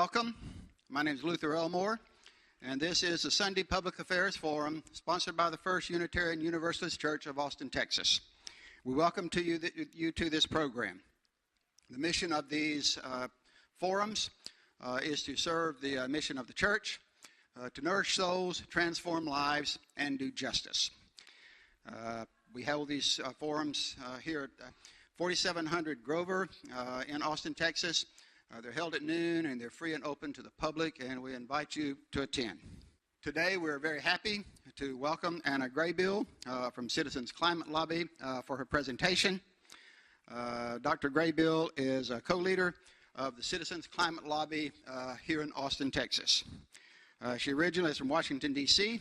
welcome. My name is Luther Elmore, and this is the Sunday Public Affairs Forum sponsored by the First Unitarian Universalist Church of Austin, Texas. We welcome you to this program. The mission of these forums is to serve the mission of the church, to nourish souls, transform lives, and do justice. We hold these forums here at 4700 Grover in Austin, Texas. They're held at noon, and they're free and open to the public, and we invite you to attend. Today, we're very happy to welcome Anna Graybeal from Citizens Climate Lobby for her presentation. Dr. Graybeal is a co-leader of the Citizens Climate Lobby here in Austin, Texas. She originally is from Washington, D.C.,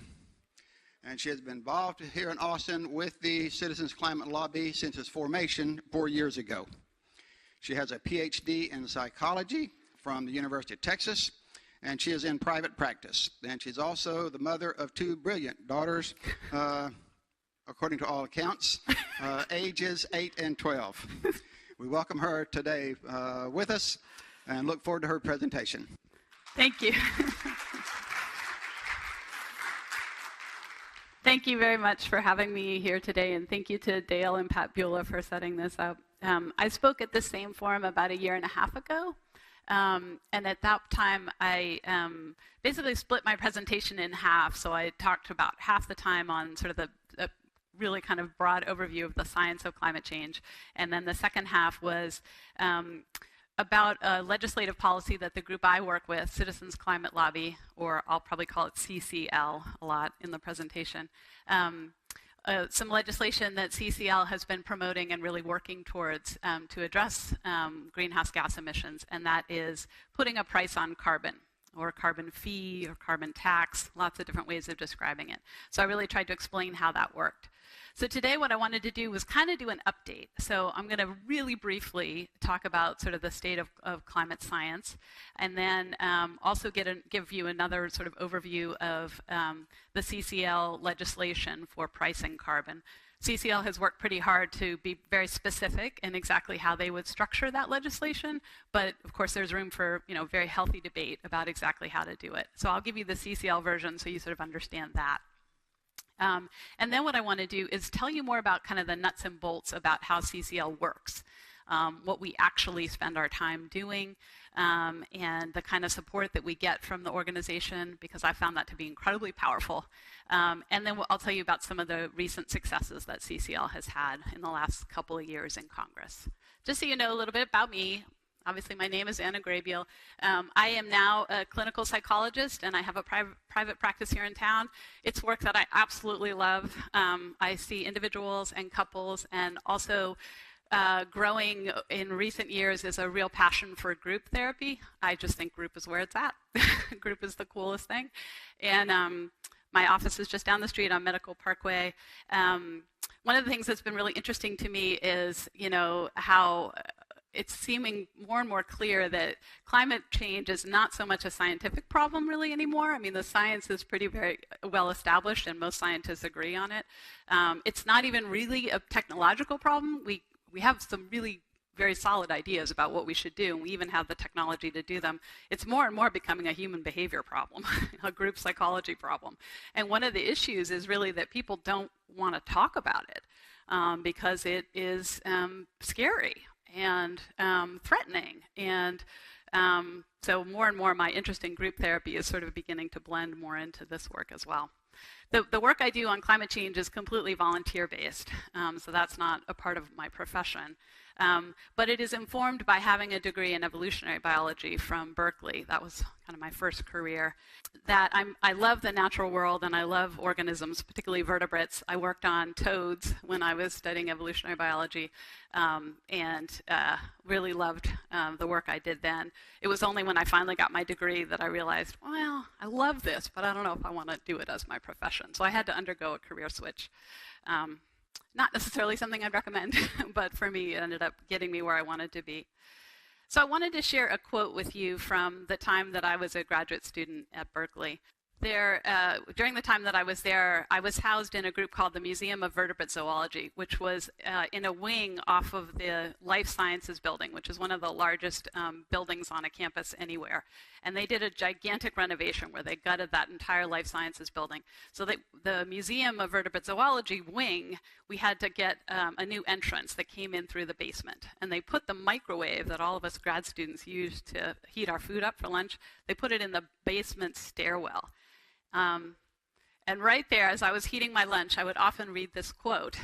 and she has been involved here in Austin with the Citizens Climate Lobby since its formation 4 years ago. She has a PhD in psychology from the University of Texas, and she is in private practice. And she's also the mother of two brilliant daughters, according to all accounts, ages 8 and 12. We welcome her today with us and look forward to her presentation. Thank you. Thank you very much for having me here today, and thank you to Dale and Pat Beulah for setting this up. I spoke at the same forum about 1.5 years ago, and at that time I basically split my presentation in half. So I talked about half the time on sort of the really kind of broad overview of the science of climate change, and then the second half was about a legislative policy that the group I work with, Citizens Climate Lobby, or I'll probably call it CCL a lot in the presentation, some legislation that CCL has been promoting and really working towards to address greenhouse gas emissions, and that is putting a price on carbon, or carbon fee, or carbon tax, lots of different ways of describing it. So I really tried to explain how that worked. So today what I wanted to do was kind of do an update. So I'm going to really briefly talk about sort of the state of climate science, and then also give you another sort of overview of the CCL legislation for pricing carbon. CCL has worked pretty hard to be very specific in exactly how they would structure that legislation, but of course there's room for very healthy debate about exactly how to do it. So I'll give you the CCL version so you sort of understand that. And then what I want to do is tell you more about kind of the nuts and bolts about how CCL works, what we actually spend our time doing, and the kind of support that we get from the organization, because I found that to be incredibly powerful. And then I'll tell you about some of the recent successes that CCL has had in the last couple of years in Congress. Just so you know a little bit about me. Obviously, my name is Anna Graybeal. I am now a clinical psychologist, and I have a private practice here in town. It's work that I absolutely love. I see individuals and couples, and also growing in recent years is a real passion for group therapy. I just think group is where it's at. Group is the coolest thing. And my office is just down the street on Medical Parkway. One of the things that's been really interesting to me is, how it's seeming more and more clear that climate change is not so much a scientific problem really anymore. I mean, the science is very well established, and most scientists agree on it. It's not even really a technological problem. We have some really very solid ideas about what we should do, and we even have the technology to do them. It's more and more becoming a human behavior problem, a group psychology problem. And one of the issues is really that people don't want to talk about it because it is scary and threatening. And so more and more my interest in group therapy is sort of beginning to blend more into this work as well. The work I do on climate change is completely volunteer-based, so that's not a part of my profession. But it is informed by having a degree in evolutionary biology from Berkeley. That was kind of my first career. I love the natural world, and I love organisms, particularly vertebrates. I worked on toads when I was studying evolutionary biology, and really loved the work I did then. It was only when I finally got my degree that I realized, well, I love this, but I don't know if I want to do it as my profession. So I had to undergo a career switch. Not necessarily something I'd recommend, but for me, it ended up getting me where I wanted to be. So I wanted to share a quote with you from the time that I was a graduate student at Berkeley. During the time that I was there, I was housed in a group called the Museum of Vertebrate Zoology, which was in a wing off of the Life Sciences building, which is one of the largest buildings on a campus anywhere. And they did a gigantic renovation where they gutted that entire Life Sciences building. So the Museum of Vertebrate Zoology wing, we had to get a new entrance that came in through the basement. And they put the microwave that all of us grad students used to heat our food up for lunch, they put it in the basement stairwell. And right there, as I was heating my lunch, I would often read this quote,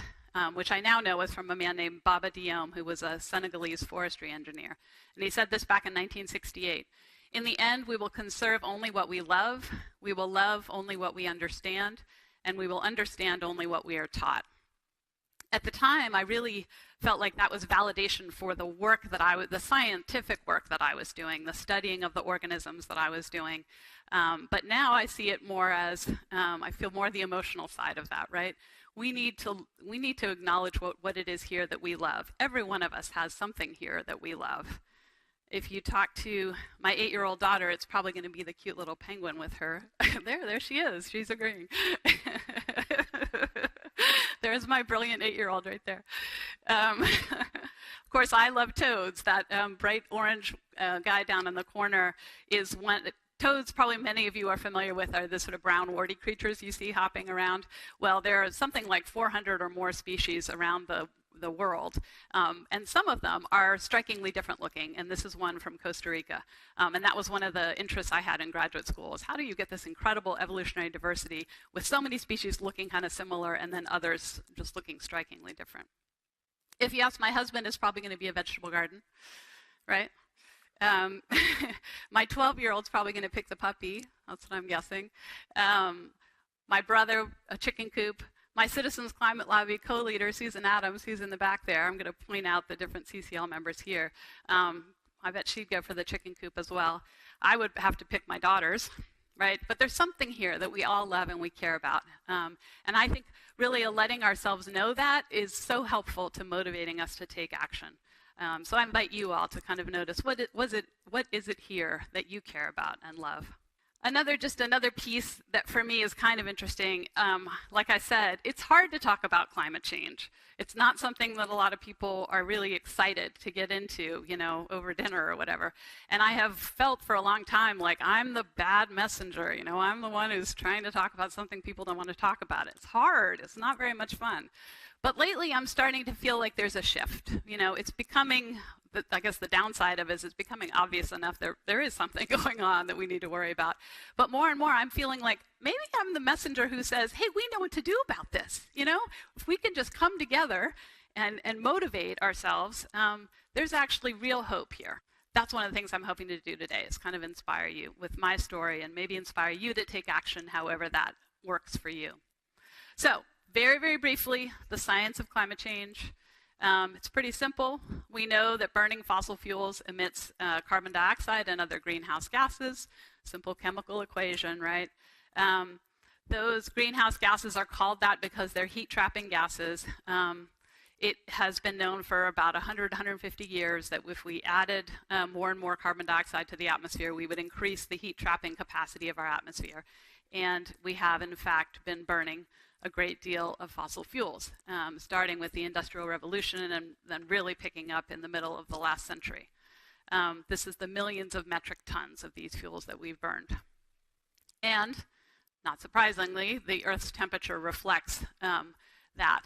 which I now know was from a man named Baba Diome, who was a Senegalese forestry engineer. And he said this back in 1968. In the end, we will conserve only what we love will love only what we understand, and we will understand only what we are taught. At the time, I really felt like that was validation for the work that the scientific work that I was doing, the studying of the organisms that I was doing. But now I see it more as, I feel more the emotional side of that, right? We need to acknowledge what it is here that we love. Every one of us has something here that we love. If you talk to my 8-year-old daughter, it's probably going to be the cute little penguin with her. There she is. She's agreeing. There's my brilliant 8-year-old right there. Of course, I love toads. That bright orange guy down in the corner is one. Toads, probably many of you are familiar with, are the sort of brown warty creatures you see hopping around. Well, there are something like 400 or more species around the world, and some of them are strikingly different looking, and this is one from Costa Rica. And that was one of the interests I had in graduate school, is how do you get this incredible evolutionary diversity with so many species looking kind of similar and then others just looking strikingly different. If you ask my husband, it's probably going to be a vegetable garden, right? My 12-year-old's probably going to pick the puppy. That's what I'm guessing. My brother, a chicken coop. My Citizens Climate Lobby co-leader, Susan Adams, who's in the back there. I'm going to point out the different CCL members here. I bet she'd go for the chicken coop as well. I would have to pick my daughters, right? But there's something here that we all love and we care about. And I think really letting ourselves know that is so helpful to motivating us to take action. So I invite you all to kind of notice what is it here that you care about and love. Another piece that for me is kind of interesting. Like I said, it's hard to talk about climate change. It's not something that a lot of people are really excited to get into, over dinner or whatever. And I have felt for a long time like I'm the bad messenger. I'm the one who's trying to talk about something people don't want to talk about. It's hard. It's not very much fun. But lately, I'm starting to feel like there's a shift. It's becoming, I guess the downside of it is it's becoming obvious enough there is something going on that we need to worry about. But more and more, I'm feeling like maybe I'm the messenger who says, hey, we know what to do about this. If we can just come together and motivate ourselves, there's actually real hope here. That's one of the things I'm hoping to do today, is kind of inspire you with my story and maybe inspire you to take action however that works for you. So, very, very briefly, the science of climate change. It's pretty simple. We know that burning fossil fuels emits carbon dioxide and other greenhouse gases. Simple chemical equation, right? Those greenhouse gases are called that because they're heat-trapping gases. It has been known for about 150 years that if we added more and more carbon dioxide to the atmosphere, we would increase the heat-trapping capacity of our atmosphere. And we have, in fact, been burning a great deal of fossil fuels, starting with the Industrial Revolution and then really picking up in the middle of the last century. This is the millions of metric tons of these fuels that we've burned. And, not surprisingly, the Earth's temperature reflects that.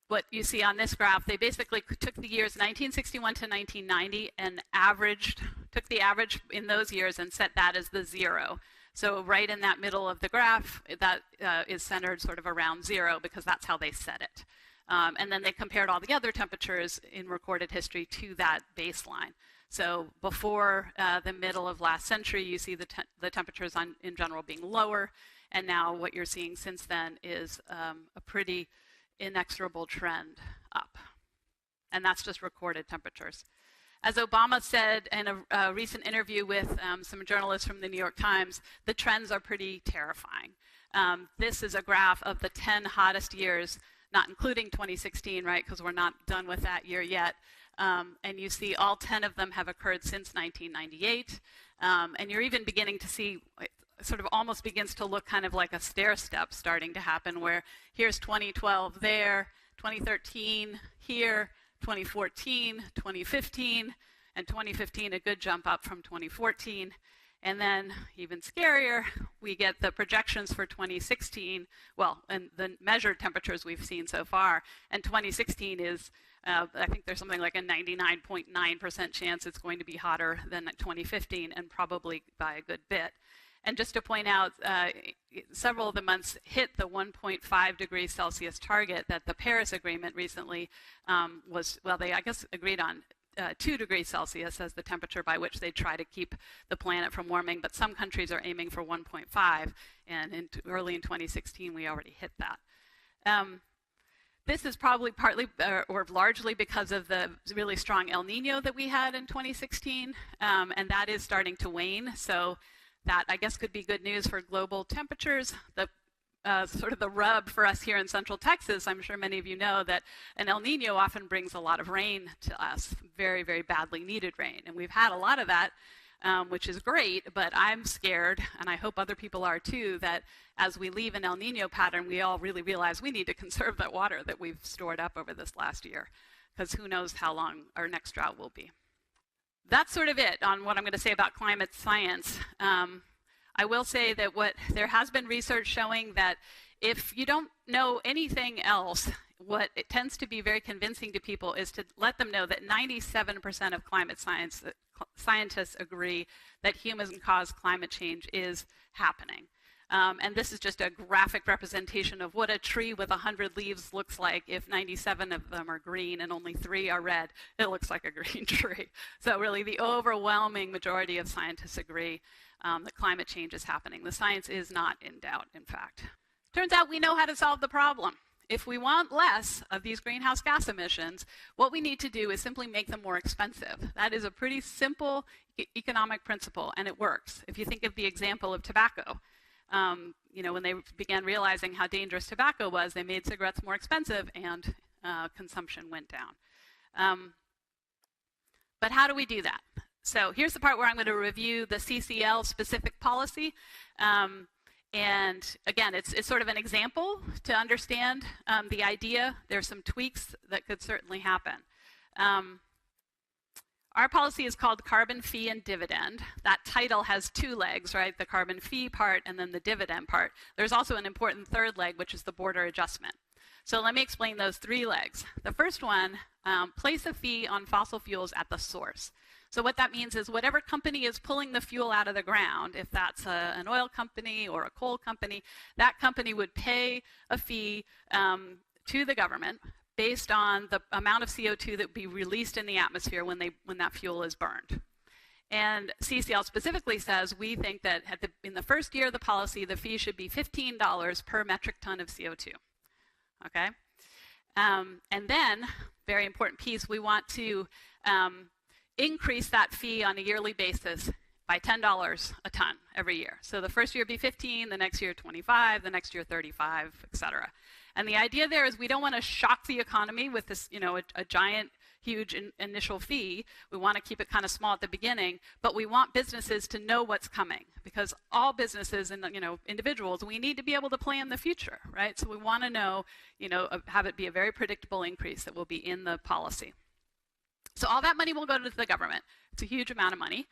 What you see on this graph, they basically took the years 1961 to 1990 and took the average in those years and set that as the zero. So right in that middle of the graph, that is centered sort of around zero because that's how they set it. And then they compared all the other temperatures in recorded history to that baseline. So before the middle of last century, you see the temperatures in general being lower. And now what you're seeing since then is a pretty inexorable trend up. And that's just recorded temperatures. As Obama said in a recent interview with some journalists from the New York Times, the trends are pretty terrifying. This is a graph of the 10 hottest years, not including 2016, right, because we're not done with that year yet. And you see all 10 of them have occurred since 1998. And you're even beginning to see sort of almost begins to look kind of like a stair step starting to happen, where here's 2012 there, 2013 here, 2014, 2015, and 2015 a good jump up from 2014. And then, even scarier, we get the projections for 2016, well, and the measured temperatures we've seen so far. And 2016 is, I think there's something like a 99.9% chance it's going to be hotter than 2015, and probably by a good bit. And just to point out, several of the months hit the 1.5 degrees Celsius target that the Paris Agreement recently was, well, they, I guess, agreed on 2 degrees Celsius as the temperature by which they try to keep the planet from warming, but some countries are aiming for 1.5, and early in 2016 we already hit that. This is probably partly or largely because of the really strong El Nino that we had in 2016, and that is starting to wane, so that, I guess, could be good news for global temperatures. The sort of the rub for us here in Central Texas, I'm sure many of you know that an El Nino often brings a lot of rain to us, very, very badly needed rain. And we've had a lot of that, which is great, but I'm scared, and I hope other people are too, that as we leave an El Nino pattern, we all really realize we need to conserve that water that we've stored up over this last year, because who knows how long our next drought will be. That's sort of it on what I'm going to say about climate science. I will say that there has been research showing that if you don't know anything else, what it tends to be very convincing to people is to let them know that 97% of climate scientists agree that human-caused climate change is happening. And this is just a graphic representation of what a tree with 100 leaves looks like. If 97 of them are green and only 3 are red, it looks like a green tree. So really the overwhelming majority of scientists agree that climate change is happening. The science is not in doubt, in fact. Turns out we know how to solve the problem. If we want less of these greenhouse gas emissions, what we need to do is simply make them more expensive. That is a pretty simple economic principle, and it works. If you think of the example of tobacco, you know, when they began realizing how dangerous tobacco was, they made cigarettes more expensive, and consumption went down. But how do we do that? So here's the part where I'm going to review the CCL specific policy. And again, it's sort of an example to understand the idea. There's some tweaks that could certainly happen. Our policy is called Carbon Fee and Dividend. That title has 2 legs, right? The carbon fee part and then the dividend part. There's also an important third leg, which is the border adjustment. So let me explain those 3 legs. The first one, place a fee on fossil fuels at the source. So what that means is whatever company is pulling the fuel out of the ground, if that's an oil company or a coal company, that company would pay a fee to the government based on the amount of CO2 that would be released in the atmosphere when that fuel is burned. And CCL specifically says we think that in the first year of the policy, the fee should be $15 per metric ton of CO2. Okay? And then, very important piece, we want to increase that fee on a yearly basis by $10 a ton every year. So the first year would be 15, the next year 25, the next year 35, et cetera. And the idea there is we don't want to shock the economy with this, you know, a giant, huge initial fee. We want to keep it kind of small at the beginning, but we want businesses to know what's coming, because all businesses and, you know, individuals, we need to be able to plan the future, right? So we want to know, you know, have it be a very predictable increase that will be in the policy. So all that money will go to the government. It's a huge amount of money.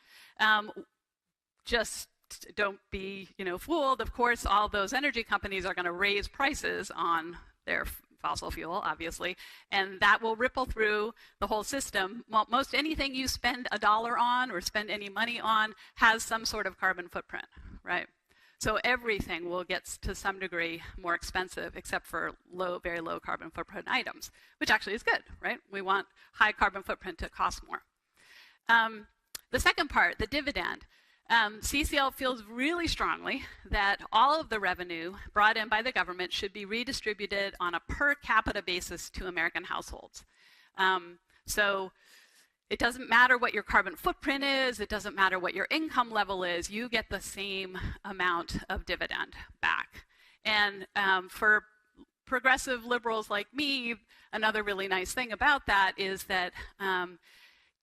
Just don't be, you know, fooled. Of course, all those energy companies are going to raise prices on their fossil fuel, obviously, and that will ripple through the whole system. Well, most anything you spend $1 on or spend any money on has some sort of carbon footprint, right? So everything will get to some degree more expensive, except for very low carbon footprint items, which actually is good, right? We want high carbon footprint to cost more. The second part, the dividend. CCL feels really strongly that all of the revenue brought in by the government should be redistributed on a per capita basis to American households. So it doesn't matter what your carbon footprint is, it doesn't matter what your income level is, you get the same amount of dividend back. And for progressive liberals like me, another really nice thing about that is that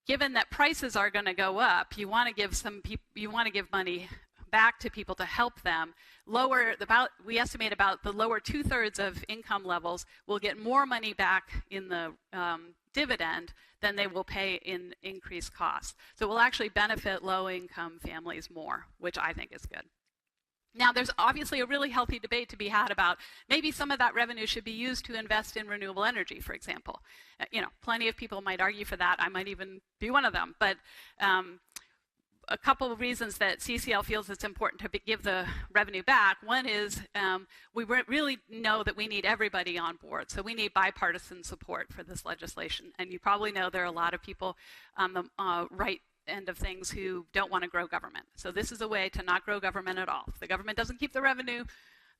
given that prices are going to go up, you want to give money back to people to help them, we estimate about the lower 2/3 of income levels will get more money back in the dividend than they will pay in increased costs. So it will actually benefit low-income families more, which I think is good. Now, there's obviously a really healthy debate to be had about maybe some of that revenue should be used to invest in renewable energy, for example. Plenty of people might argue for that. I might even be one of them. But a couple of reasons that CCL feels it's important to give the revenue back. One is we really know that we need everybody on board. So we need bipartisan support for this legislation. And you probably know there are a lot of people on the right end of things who don't want to grow government. So this is a way to not grow government at all. If the government doesn't keep the revenue,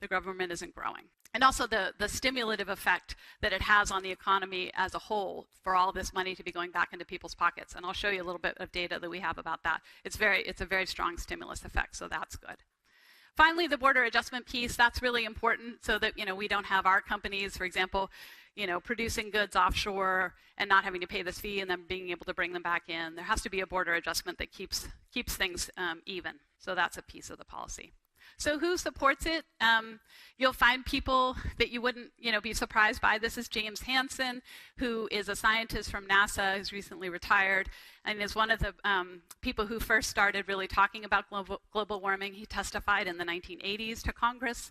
the government isn't growing. And also the stimulative effect that it has on the economy as a whole for all this money to be going back into people's pockets. And I'll show you a little bit of data that we have about that. It's a very strong stimulus effect, so that's good. Finally, the border adjustment piece, that's really important so that we don't have our companies, for example, producing goods offshore and not having to pay this fee and then being able to bring them back in. There has to be a border adjustment that keeps things even. So that's a piece of the policy. So who supports it? You'll find people that you wouldn't be surprised by. This is James Hansen, who is a scientist from NASA, who's recently retired, and is one of the people who first started really talking about global warming. He testified in the 1980s to Congress.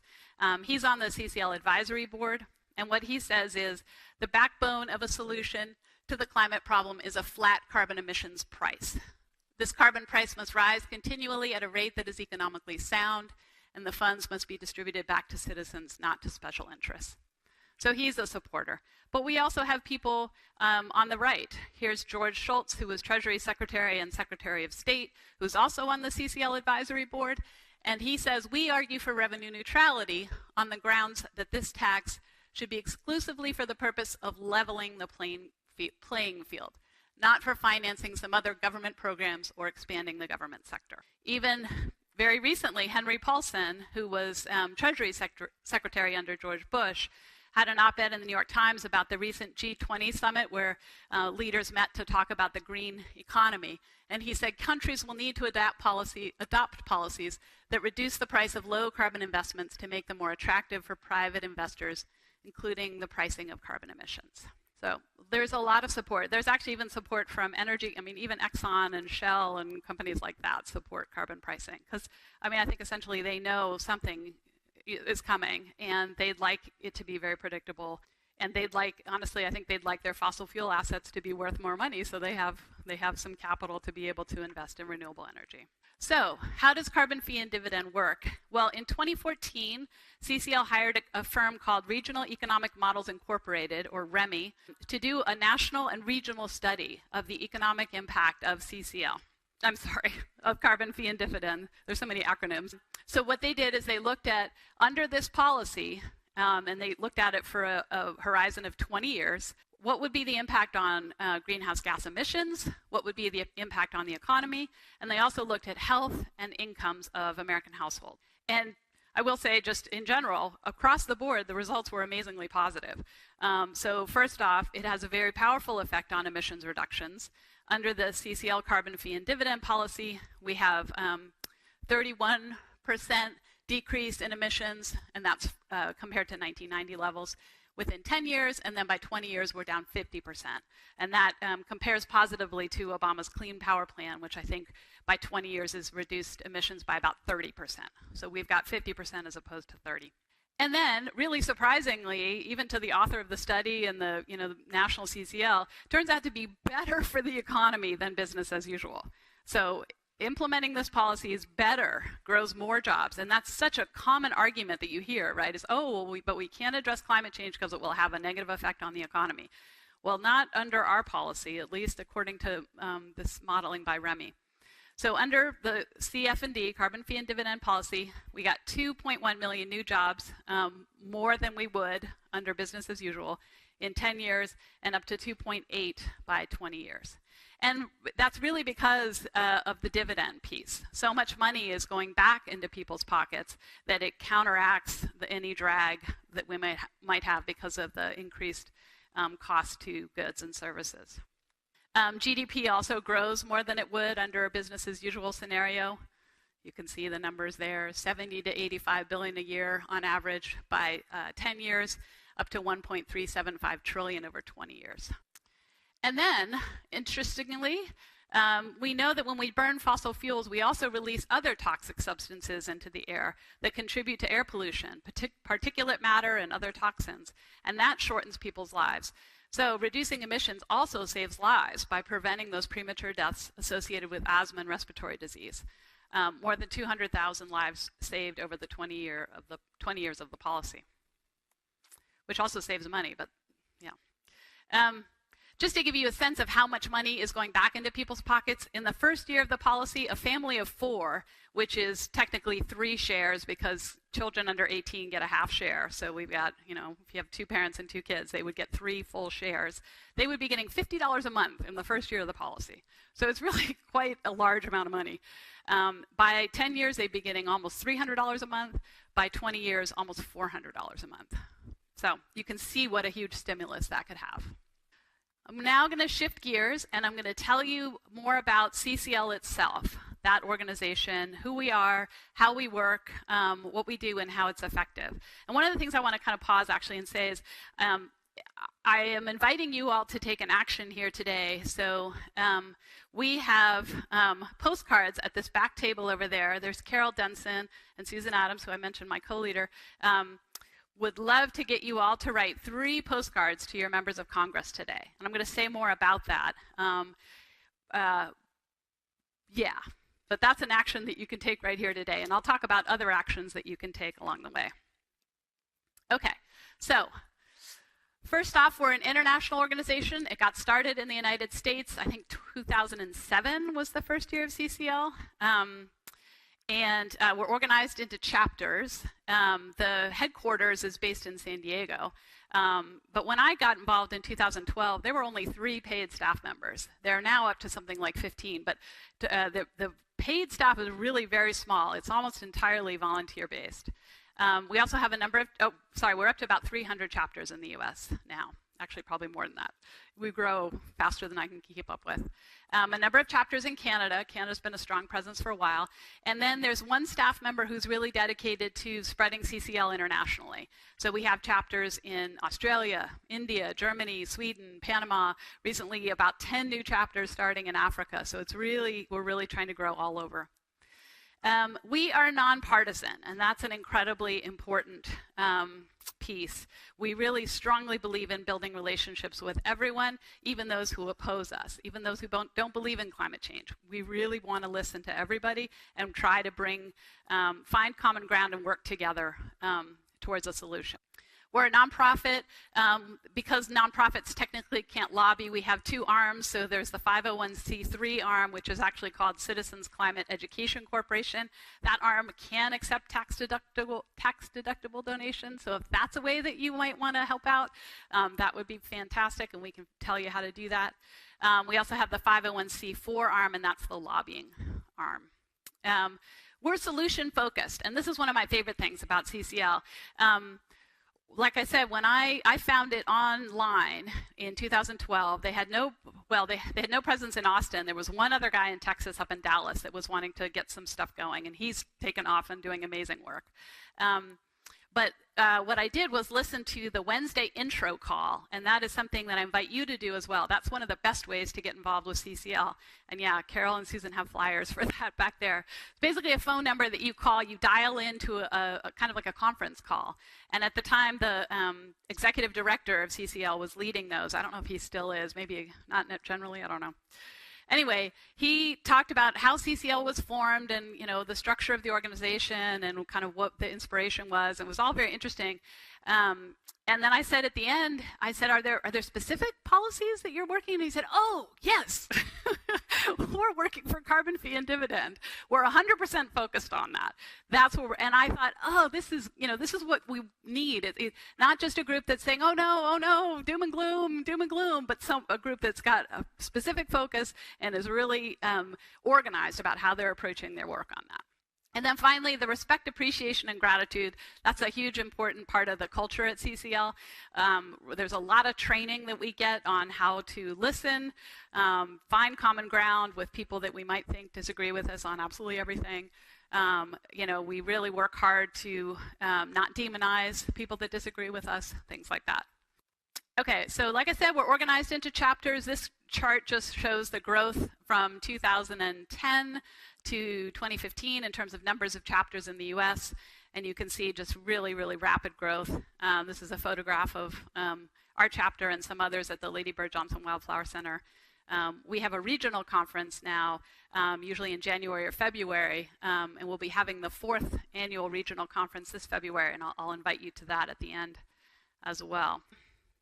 He's on the CCL advisory board. And what he says is the backbone of a solution to the climate problem is a flat carbon emissions price. This carbon price must rise continually at a rate that is economically sound, and the funds must be distributed back to citizens, not to special interests. So he's a supporter. But we also have people on the right. Here's George Shultz, who was Treasury Secretary and Secretary of State, who's also on the CCL advisory board. And he says, we argue for revenue neutrality on the grounds that this tax should be exclusively for the purpose of leveling the playing field, not for financing some other government programs or expanding the government sector. Even very recently, Henry Paulson, who was Treasury Secretary under George Bush, had an op-ed in the New York Times about the recent G20 summit where leaders met to talk about the green economy. And he said countries will need to adopt policies that reduce the price of low carbon investments to make them more attractive for private investors, including the pricing of carbon emissions. So there's a lot of support. There's actually even support from energy. Even Exxon and Shell and companies like that support carbon pricing. Because, I think essentially they know something is coming and they'd like it to be very predictable. And honestly, I think they'd like their fossil fuel assets to be worth more money so they have some capital to be able to invest in renewable energy. So how does carbon fee and dividend work? Well, in 2014, CCL hired a firm called Regional Economic Models Incorporated, or REMI, to do a national and regional study of the economic impact of of carbon fee and dividend. There's so many acronyms. So what they did is they looked at, under this policy, and they looked at it for a horizon of 20 years, what would be the impact on greenhouse gas emissions, what would be the impact on the economy, and they also looked at health and incomes of American households. And I will say, just in general, across the board, the results were amazingly positive. So first off, it has a very powerful effect on emissions reductions. Under the CCL carbon fee and dividend policy, we have 31% decrease in emissions, and that's compared to 1990 levels within 10 years, and then by 20 years, we're down 50%. And that compares positively to Obama's Clean Power Plan, which I think by 20 years has reduced emissions by about 30%. So we've got 50% as opposed to 30. And then, really surprisingly, even to the author of the study and the national CCL, turns out to be better for the economy than business as usual. So implementing this policy is better, grows more jobs. And that's such a common argument that you hear, right? Is, but we can't address climate change because it will have a negative effect on the economy. Well, not under our policy, at least according to this modeling by REMI. So under the CF&D, carbon fee and dividend policy, we got 2.1 million new jobs, more than we would under business as usual in 10 years, and up to 2.8 by 20 years. And that's really because of the dividend piece. So much money is going back into people's pockets that it counteracts any drag that we might have because of the increased cost to goods and services. GDP also grows more than it would under a business as usual scenario. You can see the numbers there, 70 to 85 billion a year on average by 10 years, up to 1.375 trillion over 20 years. And then, interestingly, we know that when we burn fossil fuels, we also release other toxic substances into the air that contribute to air pollution, particulate matter and other toxins, and that shortens people's lives. So reducing emissions also saves lives by preventing those premature deaths associated with asthma and respiratory disease. More than 200,000 lives saved over the 20 years of the policy, which also saves money, but yeah. Just to give you a sense of how much money is going back into people's pockets, in the first year of the policy, a family of 4, which is technically 3 shares because children under 18 get a half share. So we've got, if you have 2 parents and 2 kids, they would get 3 full shares. They would be getting $50 a month in the first year of the policy. So it's really quite a large amount of money. By 10 years, they'd be getting almost $300 a month. By 20 years, almost $400 a month. So you can see what a huge stimulus that could have. I'm now going to shift gears, and I'm going to tell you more about CCL itself, that organization, who we are, how we work, what we do, and how it's effective. And one of the things I want to kind of pause actually and say is I am inviting you all to take an action here today. So we have postcards at this back table over there. There's Carol Denson and Susan Adams, who I mentioned, my co-leader. Would love to get you all to write 3 postcards to your members of Congress today. And I'm going to say more about that. Yeah, but that's an action that you can take right here today. And I'll talk about other actions that you can take along the way. Okay, so first off, we're an international organization. It got started in the United States. I think 2007 was the first year of CCL. And we're organized into chapters. The headquarters is based in San Diego. But when I got involved in 2012, there were only 3 paid staff members. They're now up to something like 15. But the paid staff is really very small. It's almost entirely volunteer-based. We also have a number of, we're up to about 300 chapters in the US now. Actually, probably more than that. We grow faster than I can keep up with. A number of chapters in Canada. Canada's been a strong presence for a while. And then there's one staff member who's really dedicated to spreading CCL internationally. So we have chapters in Australia, India, Germany, Sweden, Panama. Recently, about 10 new chapters starting in Africa. So we're really trying to grow all over. We are nonpartisan, and that's an incredibly important piece. We really strongly believe in building relationships with everyone, even those who oppose us, even those who don't believe in climate change. We really want to listen to everybody and try to find common ground and work together towards a solution. We're a nonprofit. Because nonprofits technically can't lobby, we have 2 arms. So there's the 501c3 arm, which is actually called Citizens Climate Education Corporation. That arm can accept tax-deductible donations. So if that's a way that you might want to help out, that would be fantastic, and we can tell you how to do that. We also have the 501c4 arm, and that's the lobbying arm. We're solution-focused, and this is one of my favorite things about CCL. Like I said, when I found it online in 2012, they had no presence in Austin. There was one other guy in Texas up in Dallas that was wanting to get some stuff going, and he's taken off and doing amazing work. But what I did was listen to the Wednesday intro call, and that is something that I invite you to do as well. That's one of the best ways to get involved with CCL. And yeah, Carol and Susan have flyers for that back there. It's basically a phone number that you call, you dial into a kind of like a conference call. And at the time, the executive director of CCL was leading those. I don't know if he still is, maybe not generally, I don't know. Anyway, he talked about how CCL was formed and, the structure of the organization and kind of what the inspiration was. It was all very interesting. And then I said at the end, are there specific policies that you're working on? And he said, oh, yes. We're working for carbon fee and dividend. We're 100% focused on that. That's what and I thought, oh, this is what we need. Not just a group that's saying, oh no, doom and gloom, but a group that's got a specific focus and is really organized about how they're approaching their work on that. And then finally, the respect, appreciation, and gratitude. That's a huge important part of the culture at CCL. There's a lot of training that we get on how to listen, find common ground with people that we might think disagree with us on absolutely everything. We really work hard to not demonize people that disagree with us, things like that. Okay, so like I said, we're organized into chapters. This chart just shows the growth from 2010 to 2015 in terms of numbers of chapters in the US, and you can see just really, really rapid growth. This is a photograph of our chapter and some others at the Lady Bird Johnson Wildflower Center. We have a regional conference now, usually in January or February, and we'll be having the 4th annual regional conference this February, and I'll invite you to that at the end as well.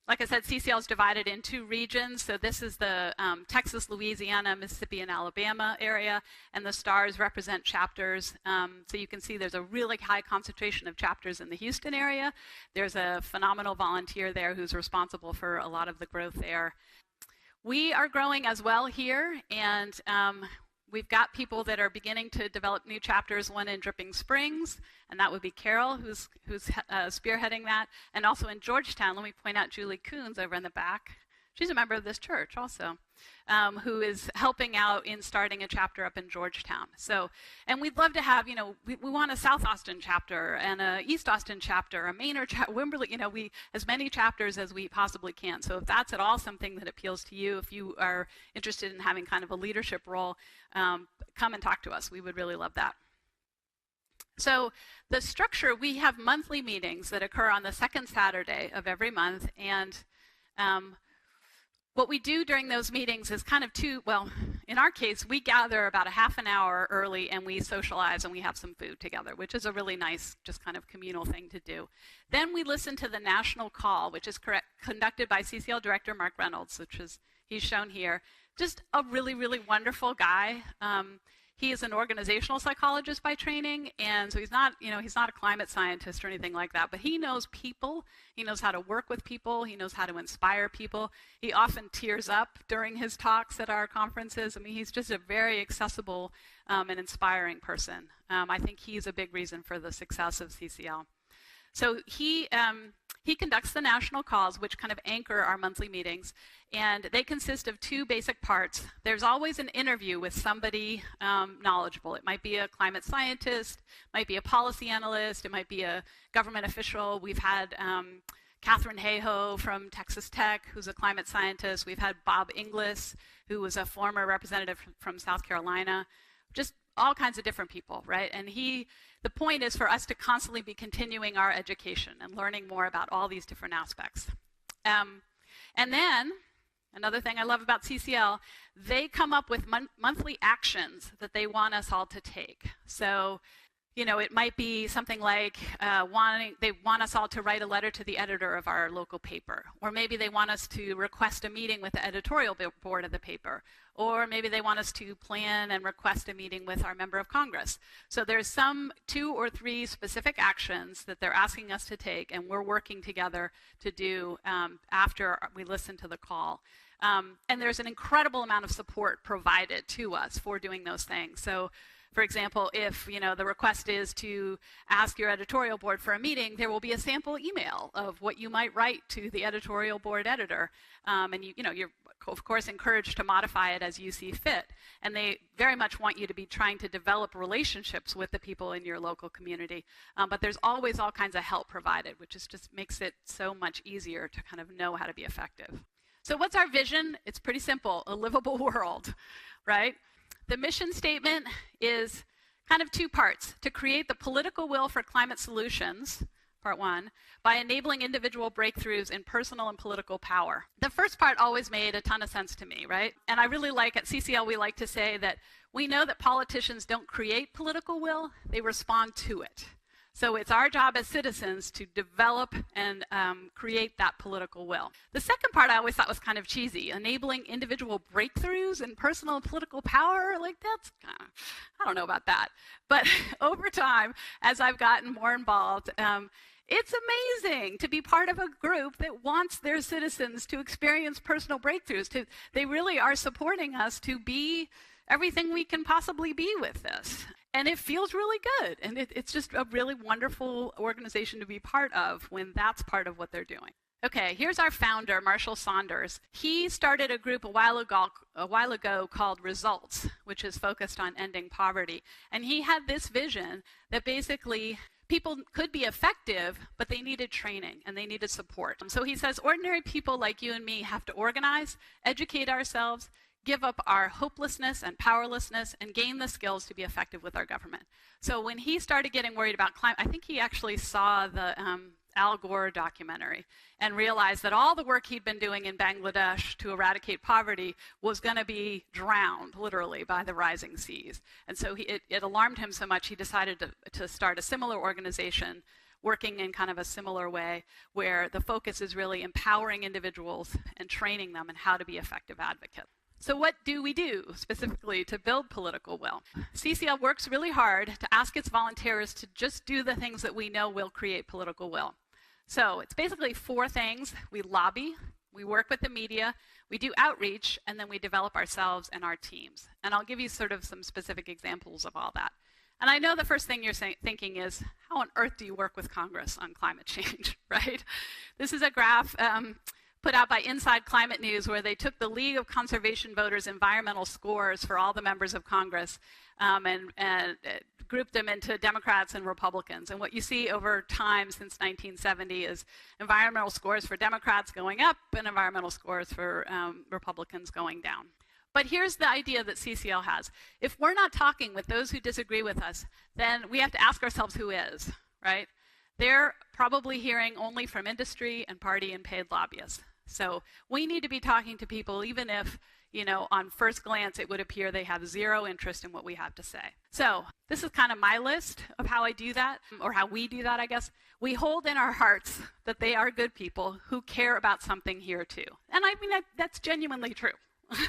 Like I said, CCL is divided in 2 regions. So this is the Texas, Louisiana, Mississippi, and Alabama area, and the stars represent chapters. So you can see there's a really high concentration of chapters in the Houston area. There's a phenomenal volunteer there who's responsible for a lot of the growth there. We are growing as well here, and we've got people that are beginning to develop new chapters, one in Dripping Springs, and that would be Carol, who's spearheading that. And also in Georgetown, let me point out Julie Coons over in the back. She's a member of this church also, who is helping out in starting a chapter up in Georgetown. So, and we'd love to have, we want a South Austin chapter and a East Austin chapter, a Maynard chapter, Wimberley, as many chapters as we possibly can. So if that's at all something that appeals to you, if you are interested in having kind of a leadership role, come and talk to us. We would really love that. So the structure, we have monthly meetings that occur on the 2nd Saturday of every month, and what we do during those meetings is kind of in our case, we gather about a half an hour early and we socialize and we have some food together, which is a really nice, just kind of communal thing to do. Then we listen to the national call, which is conducted by CCL Director Mark Reynolds, he's shown here. Just a really, really wonderful guy. He is an organizational psychologist by training, and so he's not a climate scientist or anything like that, but he knows people. He knows how to work with people. He knows how to inspire people. He often tears up during his talks at our conferences. I mean, he's just a very accessible and inspiring person. I think he's a big reason for the success of CCL. So he conducts the national calls, which kind of anchor our monthly meetings, and they consist of 2 basic parts. There's always an interview with somebody knowledgeable. It might be a climate scientist, might be a policy analyst, it might be a government official. We've had Catherine Hayhoe from Texas Tech, who's a climate scientist. We've had Bob Inglis, who was a former representative from South Carolina. Just all kinds of different people, right? And the point is for us to constantly be continuing our education and learning more about all these different aspects. And then, another thing I love about CCL, they come up with monthly actions that they want us all to take. So, it might be something like they want us all to write a letter to the editor of our local paper, or maybe they want us to request a meeting with the editorial board of the paper, or maybe they want us to plan and request a meeting with our member of Congress. So there's some 2 or 3 specific actions that they're asking us to take, and we're working together to do after we listen to the call. And there's an incredible amount of support provided to us for doing those things. So, for example, if the request is to ask your editorial board for a meeting, there will be a sample email of what you might write to the editorial board editor, and you're of course encouraged to modify it as you see fit. And they very much want you to be trying to develop relationships with the people in your local community. But there's always all kinds of help provided, which just makes it so much easier to kind of know how to be effective. So what's our vision? It's pretty simple: a livable world, right? The mission statement is kind of 2 parts: to create the political will for climate solutions, part 1, by enabling individual breakthroughs in personal and political power. The first part always made a ton of sense to me, right? And I really at CCL, we like to say that we know that politicians don't create political will, they respond to it. So it's our job as citizens to develop and create that political will. The second part I always thought was kind of cheesy: enabling individual breakthroughs in personal and political power. That's I don't know about that. But over time, as I've gotten more involved, it's amazing to be part of a group that wants their citizens to experience personal breakthroughs. They really are supporting us to be everything we can possibly be with this. And it feels really good. And it's just a really wonderful organization to be part of when that's part of what they're doing. Okay, here's our founder, Marshall Saunders. He started a group a while ago called Results, which is focused on ending poverty. And he had this vision that basically people could be effective, but they needed training and they needed support. So he says ordinary people like you and me have to organize, educate ourselves, give up our hopelessness and powerlessness, and gain the skills to be effective with our government. So when he started getting worried about climate, I think he actually saw the Al Gore documentary and realized that all the work he'd been doing in Bangladesh to eradicate poverty was going to be drowned, literally, by the rising seas. And so it alarmed him so much, he decided to start a similar organization working in kind of a similar way, where the focus is really empowering individuals and training them in how to be effective advocates. So what do we do specifically to build political will? CCL works really hard to ask its volunteers to just do the things that we know will create political will. So it's basically 4 things. We lobby, we work with the media, we do outreach, and then we develop ourselves and our teams. And I'll give you sort of some specific examples of all that. And I know the first thing you're thinking is, how on earth do you work with Congress on climate change, right? This is a graph put out by Inside Climate News, where they took the League of Conservation Voters' environmental scores for all the members of Congress and grouped them into Democrats and Republicans. And what you see over time since 1970 is environmental scores for Democrats going up and environmental scores for Republicans going down. But here's the idea that CCL has. If we're not talking with those who disagree with us, then we have to ask ourselves who is, right? They're probably hearing only from industry and party and paid lobbyists. So we need to be talking to people, even if, you know, on first glance it would appear they have zero interest in what we have to say. So this is kind of my list of how I do that, or how we do that, I guess. We hold in our hearts that they are good people who care about something here too. And I mean, that's genuinely true,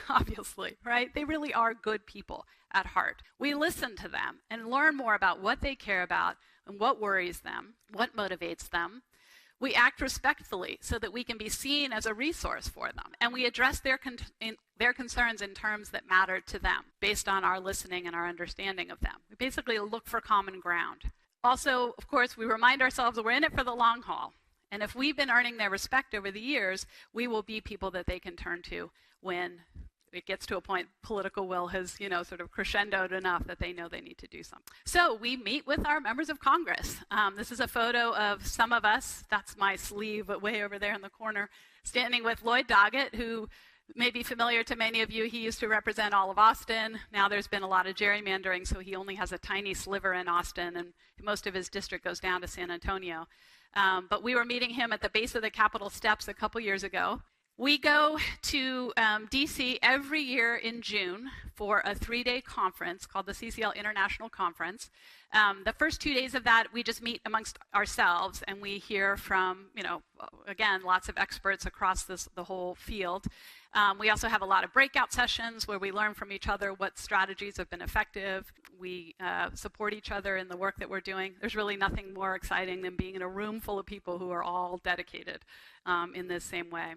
obviously, right? They really are good people at heart. We listen to them and learn more about what they care about and what worries them, what motivates them. We act respectfully so that we can be seen as a resource for them, and we address their concerns in terms that matter to them based on our listening and our understanding of them. We basically look for common ground. Also, of course, we remind ourselves that we're in it for the long haul, and if we've been earning their respect over the years, we will be people that they can turn to when it gets to a point political will has, you know, sort of crescendoed enough that they know they need to do something. So we meet with our members of Congress. This is a photo of some of us, that's my sleeve way over there in the corner, standing with Lloyd Doggett, who may be familiar to many of you. He used to represent all of Austin. Now there's been a lot of gerrymandering, so he only has a tiny sliver in Austin, and most of his district goes down to San Antonio. But we were meeting him at the base of the Capitol steps a couple years ago. We go to DC every year in June for a 3-day conference called the Ccl International Conference. The first 2 days of that, we just meet amongst ourselves and we hear from, you know, again, lots of experts across the whole field. We also have a lot of breakout sessions where we learn from each other what strategies have been effective. We support each other in the work that we're doing. There's really nothing more exciting than being in a room full of people who are all dedicated in this same way.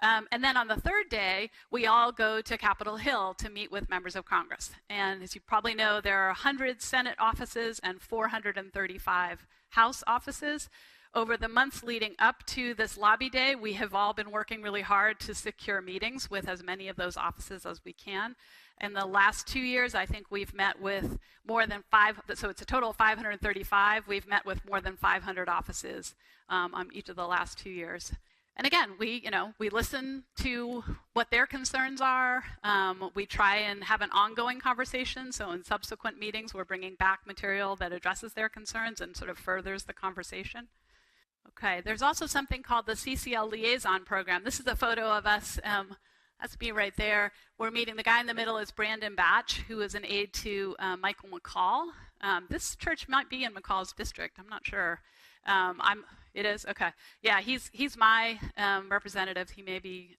And then on the 3rd day, we all go to Capitol Hill to meet with members of Congress. And as you probably know, there are 100 Senate offices and 435 House offices. Over the months leading up to this lobby day, we have all been working really hard to secure meetings with as many of those offices as we can. In the last 2 years, I think we've met with more than so it's a total of 535. We've met with more than 500 offices on each of the last 2 years. And again, we listen to what their concerns are. We try and have an ongoing conversation. So in subsequent meetings, we're bringing back material that addresses their concerns and sort of furthers the conversation. Okay, there's also something called the Ccl Liaison Program. This is a photo of us. That's me right there. We're meeting, the guy in the middle is Brandon Batch, who is an aide to Michael McCall. This church might be in McCall's district, I'm not sure. It is? Okay. Yeah, he's my representative. He may be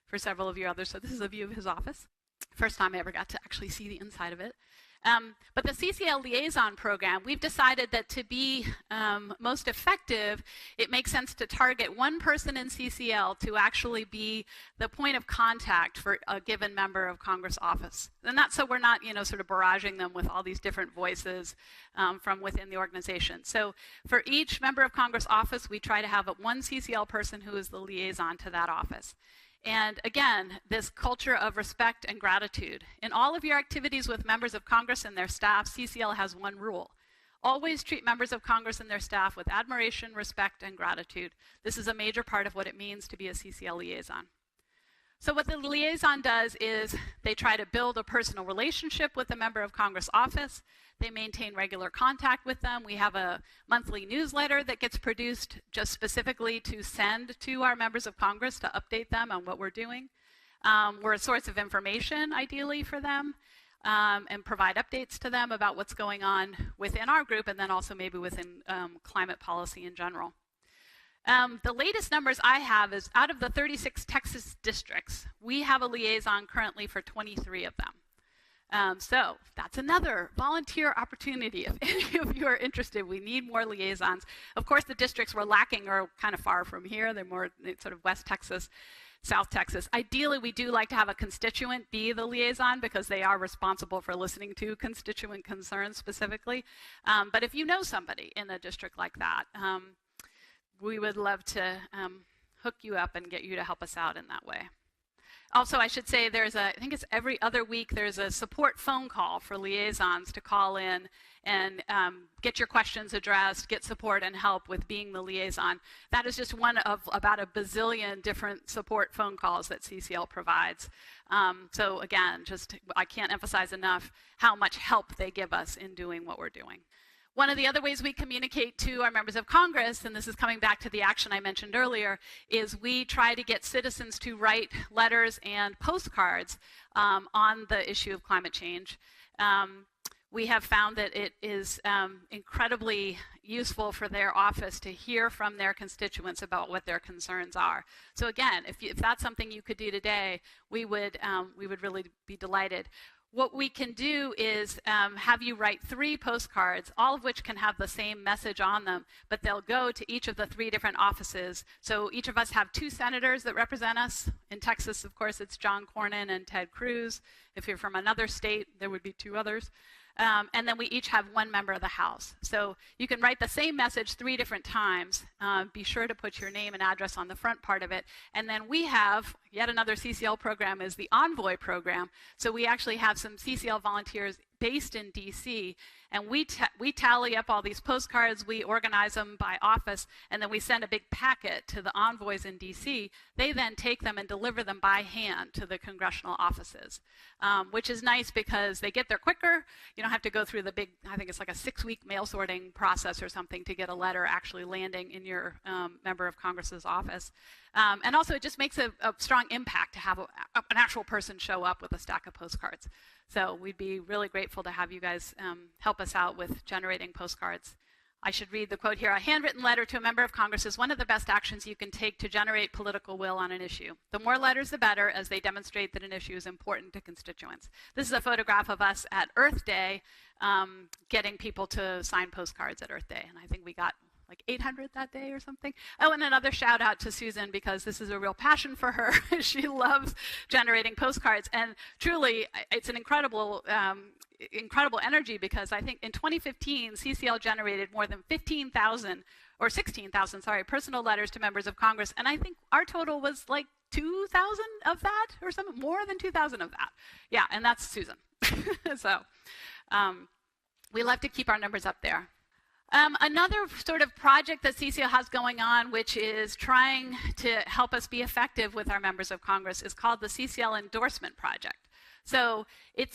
for several of you others. So this is a view of his office. First time I ever got to actually see the inside of it. But the Ccl Liaison Program, we've decided that to be most effective, it makes sense to target one person in CCL to actually be the point of contact for a given member of Congress office. And that's so we're not, sort of barraging them with all these different voices from within the organization. So for each member of Congress office, we try to have one CCL person who is the liaison to that office. And again, this culture of respect and gratitude. In all of your activities with members of Congress and their staff, CCL has one rule. Always treat members of Congress and their staff with admiration, respect, and gratitude. This is a major part of what it means to be a CCL liaison. So what the liaison does is they try to build a personal relationship with a member of Congress office. They maintain regular contact with them. We have a monthly newsletter that gets produced just specifically to send to our members of Congress to update them on what we're doing. We're a source of information, ideally, for them, and provide updates to them about what's going on within our group and then also maybe within climate policy in general. The latest numbers I have is out of the 36 Texas districts, we have a liaison currently for 23 of them. So that's another volunteer opportunity. If any of you are interested, we need more liaisons. Of course, the districts we're lacking are kind of far from here. They're more sort of West Texas, South Texas. Ideally, we do like to have a constituent be the liaison because they are responsible for listening to constituent concerns specifically. But if you know somebody in a district like that, we would love to hook you up and get you to help us out in that way. Also, I should say I think it's every other week, there's a support phone call for liaisons to call in and get your questions addressed, get support and help with being the liaison. That is just one of about a bazillion different support phone calls that CCL provides. So again, I can't emphasize enough how much help they give us in doing what we're doing. One of the other ways we communicate to our members of Congress, and this is coming back to the action I mentioned earlier, is we try to get citizens to write letters and postcards on the issue of climate change. We have found that it is incredibly useful for their office to hear from their constituents about what their concerns are. So again, if that's something you could do today, we would really be delighted. What we can do is have you write 3 postcards, all of which can have the same message on them, but they'll go to each of the 3 different offices. So each of us have 2 senators that represent us. In Texas, of course, it's John Cornyn and Ted Cruz. If you're from another state, there would be 2 others. And then we each have 1 member of the House. So you can write the same message 3 different times. Be sure to put your name and address on the front part of it. And then we have yet another CCL program is the Envoy program. So we actually have some CCL volunteers based in DC, and we tally up all these postcards, we organize them by office, and then we send a big packet to the envoys in DC. They then take them and deliver them by hand to the congressional offices, which is nice because they get there quicker. You don't have to go through the big, I think it's like a 6-week mail sorting process or something to get a letter actually landing in your member of Congress's office. And also it just makes a strong impact to have an actual person show up with a stack of postcards. So we'd be really grateful to have you guys help us out with generating postcards. I should read the quote here. A handwritten letter to a member of Congress is one of the best actions you can take to generate political will on an issue. The more letters, the better, as they demonstrate that an issue is important to constituents. This is a photograph of us at Earth Day, getting people to sign postcards at Earth Day. And I think we got like 800 that day or something. Oh, and another shout out to Susan, because this is a real passion for her. She loves generating postcards, and truly it's an incredible energy, because I think in 2015 CCL generated more than 16,000 personal letters to members of Congress, and I think our total was like 2,000 of that, or something, more than 2,000 of that. Yeah, and that's Susan. So we love to keep our numbers up there. Another sort of project that CCL has going on, which is trying to help us be effective with our members of Congress, is called the Ccl Endorsement Project. So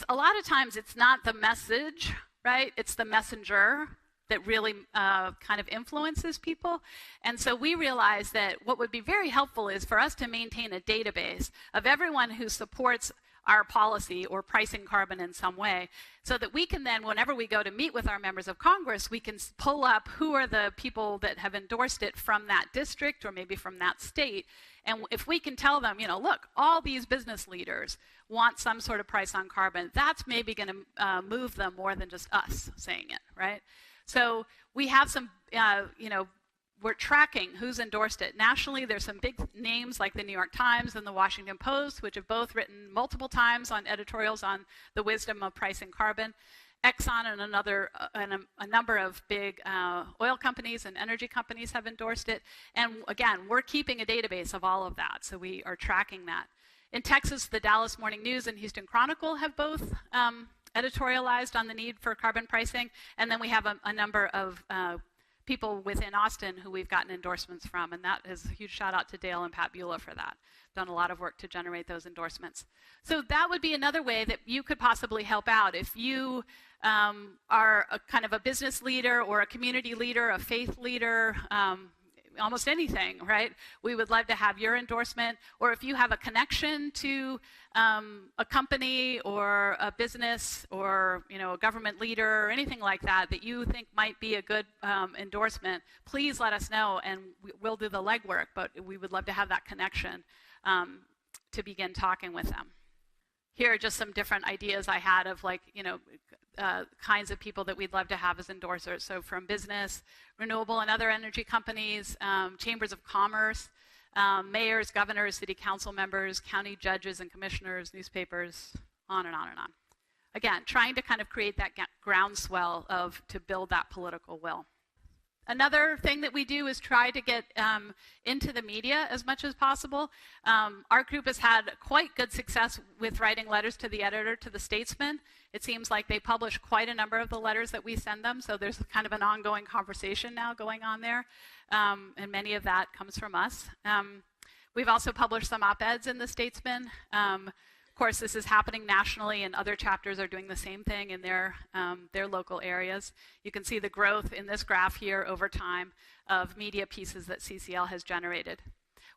a lot of times it's not the message, right? It's the messenger that really kind of influences people. And so we realized that what would be very helpful is for us to maintain a database of everyone who supports our policy or pricing carbon in some way, so that we can then, whenever we go to meet with our members of Congress, we can pull up who are the people that have endorsed it from that district or maybe from that state. And if we can tell them, look, all these business leaders want some sort of price on carbon, that's maybe going to move them more than just us saying it, right? So we have some, we're tracking who's endorsed it. Nationally, there's some big names like the New York Times and the Washington Post, which have both written multiple times on editorials on the wisdom of pricing carbon. Exxon and a number of big oil companies and energy companies have endorsed it. And again, we're keeping a database of all of that, so we are tracking that. In Texas, the Dallas Morning News and Houston Chronicle have both editorialized on the need for carbon pricing. And then we have a number of people within Austin who we've gotten endorsements from, and that is a huge shout out to Dale and Pat Beulah for that. Done a lot of work to generate those endorsements. So that would be another way that you could possibly help out. If you are a kind of a business leader or a community leader, a faith leader, almost anything, right? We would love to have your endorsement. Or if you have a connection to a company or a business or a government leader or anything like that that you think might be a good endorsement, please let us know and we'll do the legwork. But we would love to have that connection to begin talking with them. Here are just some different ideas I had of kinds of people that we'd love to have as endorsers. So from business, renewable and other energy companies, chambers of commerce, mayors, governors, city council members, county judges and commissioners, newspapers, on and on and on. Again, trying to kind of create that groundswell to build that political will. Another thing that we do is try to get into the media as much as possible. Our group has had quite good success with writing letters to the editor, to the Statesman. It seems like they publish quite a number of the letters that we send them, so there's kind of an ongoing conversation now going on there, and many of that comes from us. We've also published some op-eds in the Statesman. Of course, this is happening nationally, and other chapters are doing the same thing in their local areas. You can see the growth in this graph here over time of media pieces that CCL has generated.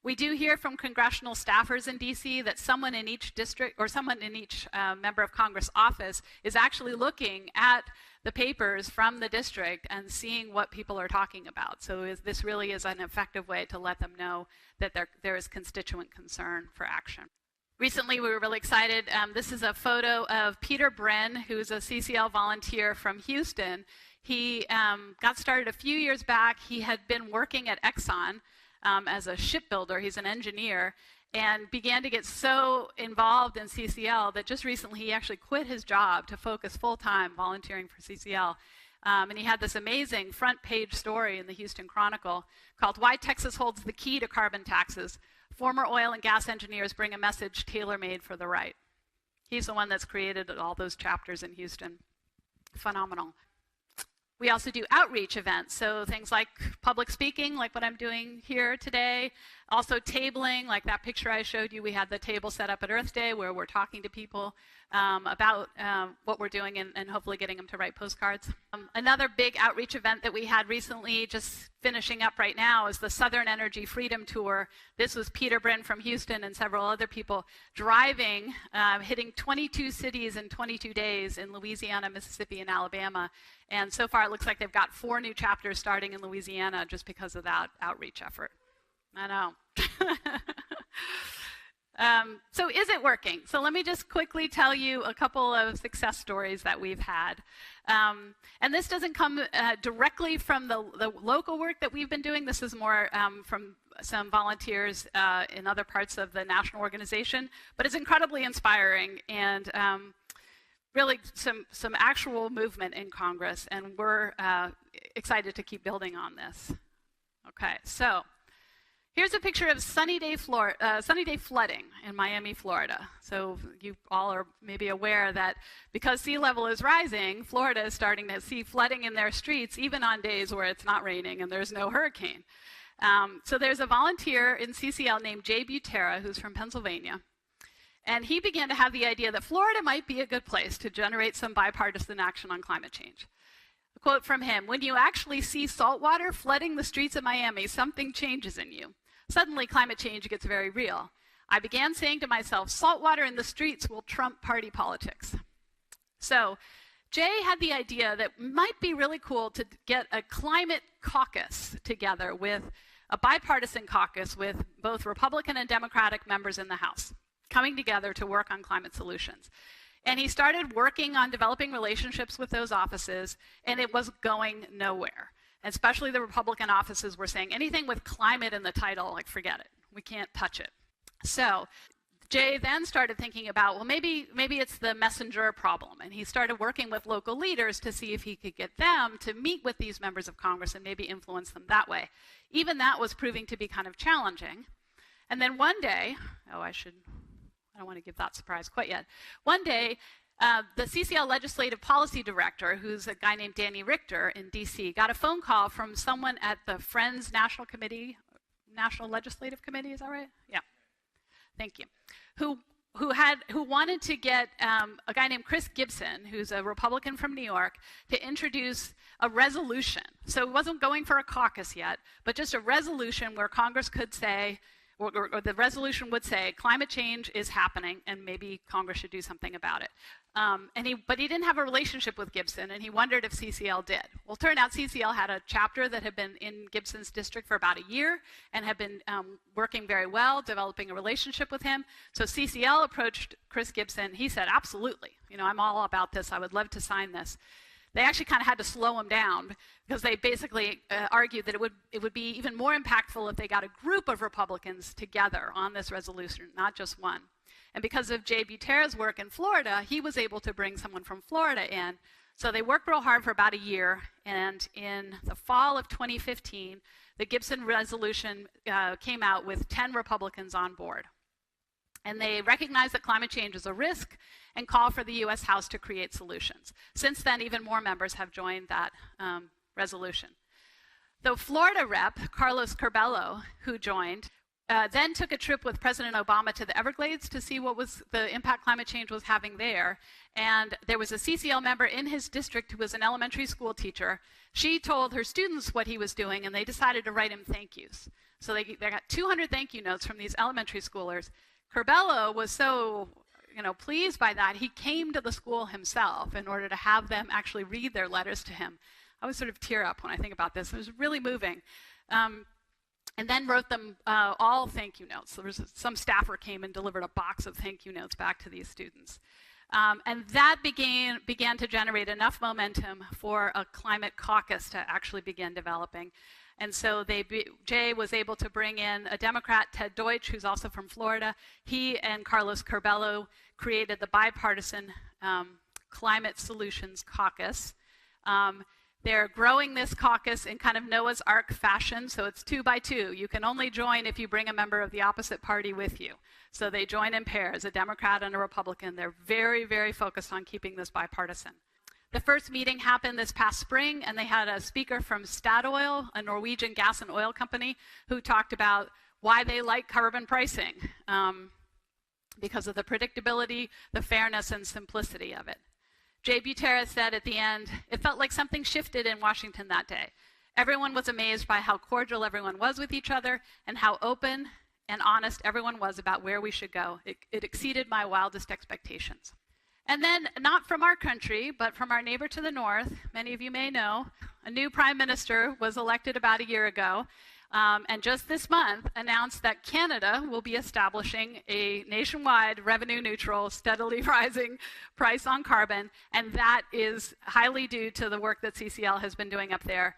We do hear from congressional staffers in DC that someone in each district or someone in each member of Congress office is actually looking at the papers from the district and seeing what people are talking about. So this really is an effective way to let them know that there is constituent concern for action. Recently, we were really excited. This is a photo of Peter Bren, who's a CCL volunteer from Houston. He got started a few years back. He had been working at Exxon as a shipbuilder. He's an engineer, and began to get so involved in CCL that just recently he actually quit his job to focus full-time volunteering for CCL. And he had this amazing front page story in the Houston Chronicle called "Why Texas Holds the Key to Carbon Taxes. Former oil and gas engineers bring a message tailor-made for the right." He's the one that's created all those chapters in Houston. Phenomenal. We also do outreach events, so things like public speaking, like what I'm doing here today. Also tabling, like that picture I showed you. We had the table set up at Earth Day where we're talking to people about what we're doing and hopefully getting them to write postcards. Another big outreach event that we had recently, just finishing up right now, is the Southern Energy Freedom Tour. This was Peter Bren from Houston and several other people driving, hitting 22 cities in 22 days in Louisiana, Mississippi, and Alabama. And so far it looks like they've got 4 new chapters starting in Louisiana just because of that outreach effort. I know. So is it working? So let me just quickly tell you a couple of success stories that we've had. And this doesn't come directly from the local work that we've been doing. This is more from some volunteers in other parts of the national organization, but it's incredibly inspiring and really some actual movement in Congress, and we're excited to keep building on this. Okay, so here's a picture of sunny day flooding in Miami, Florida. So you all are maybe aware that because sea level is rising, Florida is starting to see flooding in their streets, even on days where it's not raining and there's no hurricane. So there's a volunteer in CCL named Jay Butera, who's from Pennsylvania. And he began to have the idea that Florida might be a good place to generate some bipartisan action on climate change. A quote from him: "When you actually see salt water flooding the streets of Miami, something changes in you. Suddenly, climate change gets very real. I began saying to myself, saltwater in the streets will trump party politics. So Jay had the idea that it might be really cool to get a climate caucus together, with a bipartisan caucus with both Republican and Democratic members in the House, coming together to work on climate solutions. And he started working on developing relationships with those offices, and it was going nowhere. Especially the Republican offices were saying, anything with climate in the title, like, forget it. We can't touch it. So Jay then started thinking about, well, maybe it's the messenger problem. And he started working with local leaders to see if he could get them to meet with these members of Congress and maybe influence them that way. Even that was proving to be kind of challenging. And then one day, I don't want to give that surprise quite yet. One day, the Ccl Legislative Policy Director, who's a guy named Danny Richter in DC, got a phone call from someone at the Friends National Legislative Committee, is that right? Yeah. Thank you. Who wanted to get a guy named Chris Gibson, who's a Republican from New York, to introduce a resolution. So it wasn't going for a caucus yet, but just a resolution where Congress could say, or the resolution would say, climate change is happening and maybe Congress should do something about it. But he didn't have a relationship with Gibson, and he wondered if Ccl did. Well, it turned out Ccl had a chapter that had been in Gibson's district for about a year and had been working very well, developing a relationship with him. So Ccl approached Chris Gibson. He said, absolutely, I'm all about this. I would love to sign this. They actually kind of had to slow him down because they basically argued that it would be even more impactful if they got a group of Republicans together on this resolution, not just one. And because of Jay Buter's work in Florida, he was able to bring someone from Florida in. So they worked real hard for about a year, and in the fall of 2015, the Gibson resolution came out with 10 Republicans on board. And they recognize that climate change is a risk and call for the U.S. House to create solutions. Since then, even more members have joined that resolution. The Florida rep, Carlos Curbelo, who joined, then took a trip with President Obama to the Everglades to see what was the impact climate change was having there. And there was a Ccl member in his district who was an elementary school teacher. She told her students what he was doing, and they decided to write him thank yous. So they got 200 thank you notes from these elementary schoolers. Curbelo was so pleased by that, he came to the school himself in order to have them actually read their letters to him. I always sort of tear up when I think about this. It was really moving. And then wrote them all thank you notes. There was some staffer came and delivered a box of thank you notes back to these students. And that began to generate enough momentum for a climate caucus to actually begin developing. And so Jay was able to bring in a Democrat, Ted Deutsch, who's also from Florida. He and Carlos Curbelo created the Bipartisan Climate Solutions Caucus. They're growing this caucus in kind of Noah's Ark fashion, so it's 2 by 2. You can only join if you bring a member of the opposite party with you. So they join in pairs, a Democrat and a Republican. They're very, very focused on keeping this bipartisan. The first meeting happened this past spring, and they had a speaker from Statoil, a Norwegian gas and oil company, who talked about why they like carbon pricing, because of the predictability, the fairness, and simplicity of it. Jay Buter said at the end, it felt like something shifted in Washington that day. Everyone was amazed by how cordial everyone was with each other and how open and honest everyone was about where we should go. It exceeded my wildest expectations. And then, not from our country, but from our neighbor to the north, many of you may know, a new prime minister was elected about a year ago, and just this month announced that Canada will be establishing a nationwide revenue-neutral, steadily rising price on carbon, and that is highly due to the work that CCL has been doing up there.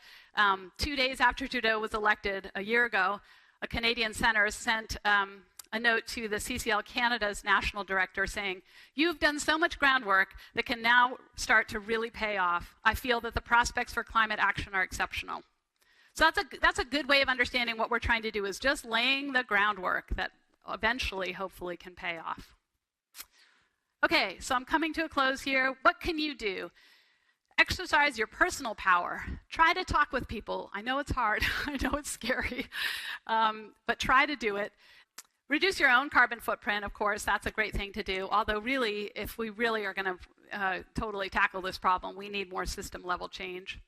2 days after Trudeau was elected a year ago, a Canadian senator sent a note to the CCL Canada's national director saying, "You've done so much groundwork that can now start to really pay off. I feel that the prospects for climate action are exceptional." So that's a good way of understanding what we're trying to do, is just laying the groundwork that eventually, hopefully, can pay off. Okay, so I'm coming to a close here. What can you do? Exercise your personal power. Try to talk with people. I know it's hard. I know it's scary, but try to do it. Reduce your own carbon footprint, of course. That's a great thing to do. Although really, if we really are going to totally tackle this problem, we need more system-level change.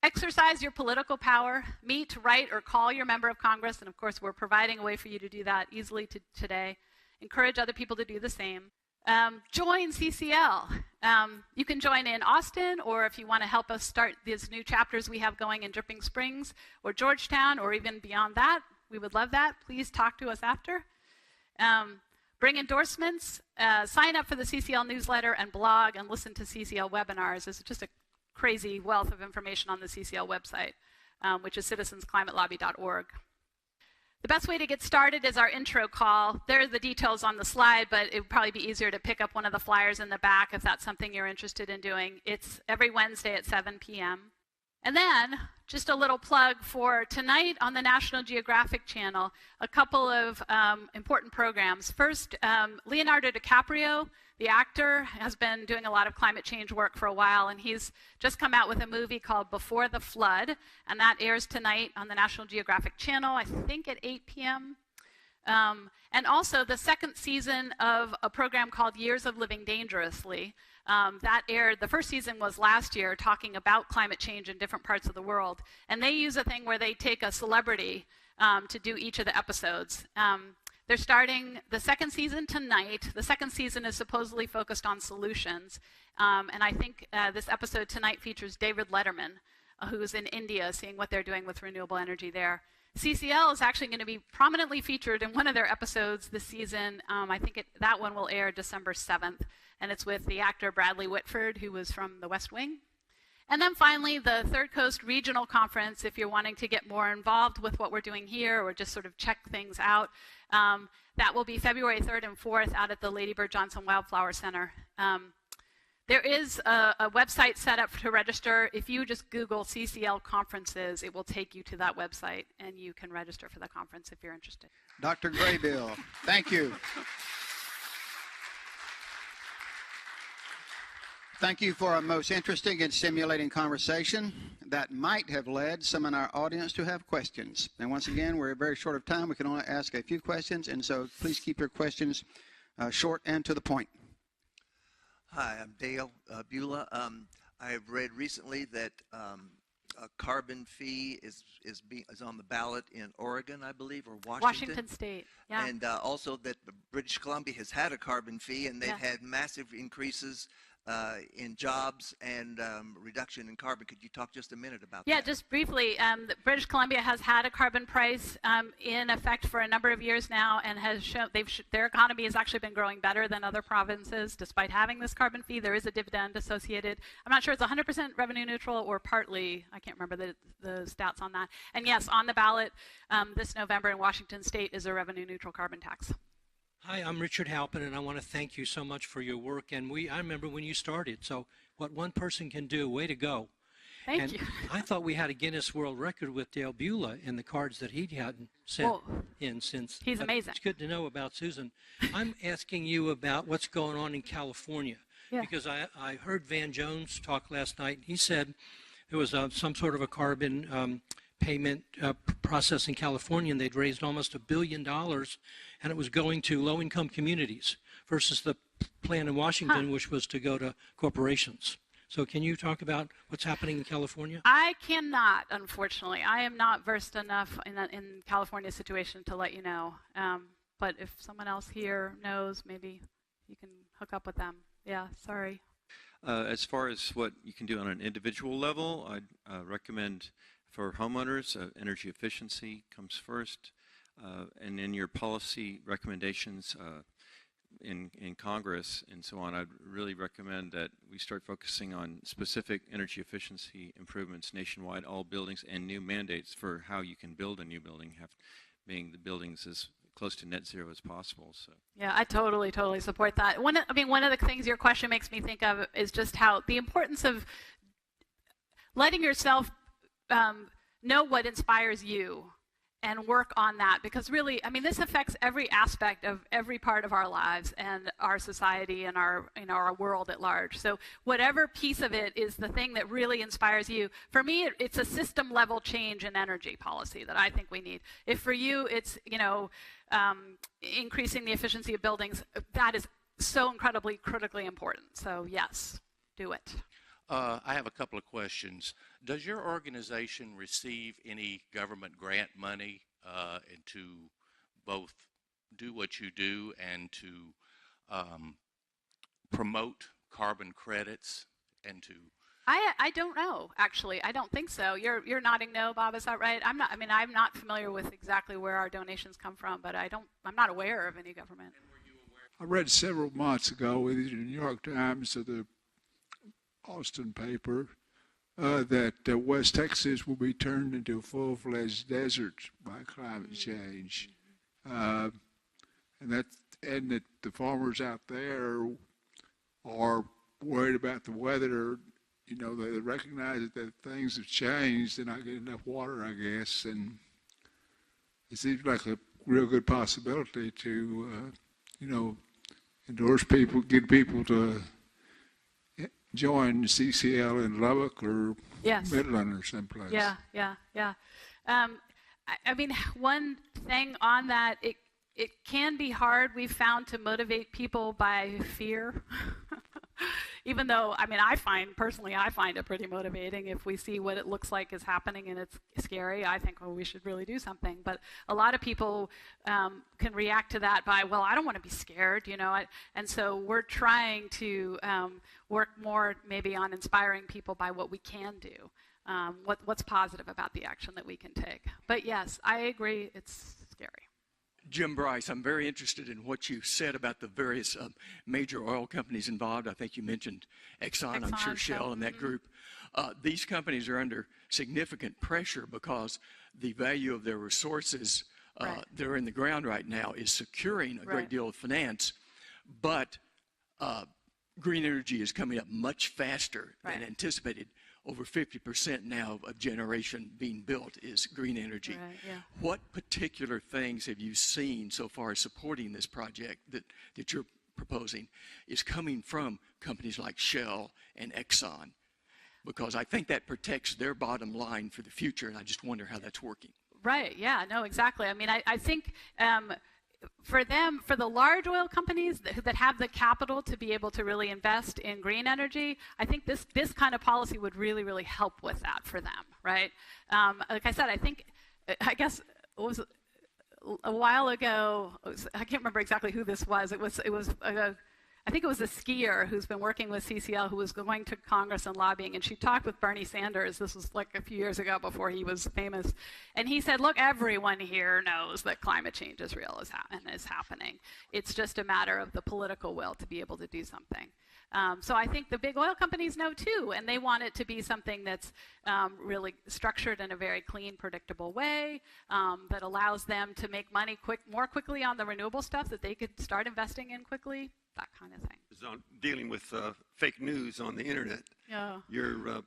Exercise your political power. Meet, write, or call your member of Congress. And of course, we're providing a way for you to do that easily today. Encourage other people to do the same. Join CCL. You can join in Austin, or if you want to help us start these new chapters we have going in Dripping Springs or Georgetown, or even beyond that, we would love that. Please talk to us after. Bring endorsements, sign up for the CCL newsletter and blog, and listen to CCL webinars. It's just a crazy wealth of information on the CCL website, which is citizensclimatelobby.org. The best way to get started is our intro call. There are the details on the slide, but it would probably be easier to pick up one of the flyers in the back if that's something you're interested in doing. It's every Wednesday at 7 p.m. And then, just a little plug for tonight on the National Geographic Channel, a couple of important programs. First, Leonardo Dicaprio, the actor, has been doing a lot of climate change work for a while, and he's just come out with a movie called Before the Flood, and that airs tonight on the National Geographic Channel, I think at 8 p.m. And also the second season of a program called Years of Living Dangerously. That aired, the first season was last year, talking about climate change in different parts of the world. And they use a thing where they take a celebrity to do each of the episodes. They're starting the second season tonight. The second season is supposedly focused on solutions. And I think this episode tonight features David Letterman, who's in India, seeing what they're doing with renewable energy there. CCL is actually going to be prominently featured in one of their episodes this season. I think that one will air December 7th. And it's with the actor Bradley Whitford, who was from The West Wing. And then finally, the Third Coast Regional Conference, if you're wanting to get more involved with what we're doing here or just sort of check things out. That will be February 3rd and 4th out at the Lady Bird Johnson Wildflower Center. There is a website set up to register. If you just Google CCL conferences, it will take you to that website, and you can register for the conference if you're interested. Dr. Graybeal, thank you. Thank you for a most interesting and stimulating conversation that might have led some in our audience to have questions. And once again, we're very short of time. We can only ask a few questions, and so please keep your questions short and to the point. Hi, I'm Dale Beulah. I have read recently that a carbon fee is on the ballot in Oregon, I believe, or Washington. Washington State, yeah. And also that British Columbia has had a carbon fee, and they've had massive increases in jobs and reduction in carbon. Could you talk just a minute about that? Yeah, just briefly. British Columbia has had a carbon price in effect for a number of years now, and has shown their economy has actually been growing better than other provinces despite having this carbon fee. There is a dividend associated. I'm not sure it's 100% revenue neutral or partly. I can't remember the stats on that. And yes, on the ballot this November in Washington State is a revenue neutral carbon tax. Hi, I'm Richard Halpin, and I want to thank you so much for your work. And I remember when you started, so what one person can do, way to go. Thank you. I thought we had a Guinness World Record with Dale Beulah in the cards that he hadn't sent in since. He's amazing. It's good to know about Susan. I'm asking you about what's going on in California, because I heard Van Jones talk last night. He said there was some sort of a carbon payment process in California, and they'd raised almost $1 billion, and it was going to low-income communities versus the plan in Washington, which was to go to corporations. So can you talk about what's happening in California? I cannot, unfortunately. I am not versed enough in California's situation to let you know. But if someone else here knows, maybe you can hook up with them. Yeah, sorry. As far as what you can do on an individual level, I'd recommend for homeowners, energy efficiency comes first, and in your policy recommendations in Congress and so on, I'd really recommend that we start focusing on specific energy efficiency improvements nationwide, all buildings, and new mandates for how you can build a new building, being the buildings as close to net zero as possible. So. Yeah, I totally support that. One of the things your question makes me think of is just how the importance of letting yourself know what inspires you and work on that, because really, I mean, this affects every aspect of every part of our lives and our society and our world at large. So whatever piece of it is the thing that really inspires you. For me, it's a system level change in energy policy that I think we need. If for you it's increasing the efficiency of buildings, that is so incredibly critically important. So yes, do it. I have a couple of questions. Does your organization receive any government grant money into both do what you do and to promote carbon credits and to? I don't know, actually. I don't think so. You're nodding no, Bob. Is that right? I'm not familiar with exactly where our donations come from, but I'm not aware of any government. I read several months ago in the New York Times or the Austin paper that West Texas will be turned into a full-fledged desert by climate change, and that the farmers out there are worried about the weather. You know, they recognize that things have changed. They're not getting enough water, I guess, and it seems like a real good possibility to, endorse people, get people to join Ccl in Lubbock or Midland or someplace. Yeah. I mean, one thing on that, it can be hard, we've found, to motivate people by fear. Even though, I find it pretty motivating if we see what it looks like is happening and it's scary. I think, well, we should really do something. But a lot of people can react to that by, well, I don't want to be scared, and so we're trying to work more maybe on inspiring people by what we can do, what's positive about the action that we can take. But yes, I agree, it's scary. Jim Bryce, I'm very interested in what you said about the various major oil companies involved. I think you mentioned Exxon, I'm sure Shell and that group. These companies are under significant pressure because the value of their resources that are in the ground right now is securing a great deal of finance, but green energy is coming up much faster than anticipated. Over 50% now of generation being built is green energy. What particular things have you seen so far as supporting this project that you're proposing is coming from companies like Shell and Exxon? Because I think that protects their bottom line for the future, and I just wonder how that's working. Right, yeah, no, exactly. I think for them, for the large oil companies that have the capital to be able to really invest in green energy, I think this kind of policy would really, really help with that for them, right? Like I said, I guess it was a while ago, I can't remember exactly who this was. I think it was a skier who's been working with CCL who was going to Congress and lobbying, and she talked with Bernie Sanders. This was like a few years ago before he was famous. And he said, look, everyone here knows that climate change is real and is happening. It's just a matter of the political will to be able to do something. So I think the big oil companies know too, and they want it to be something that's really structured in a very clean, predictable way that allows them to make money more quickly on the renewable stuff that they could start investing in quickly, that kind of thing. On dealing with fake news on the internet. Yeah. Your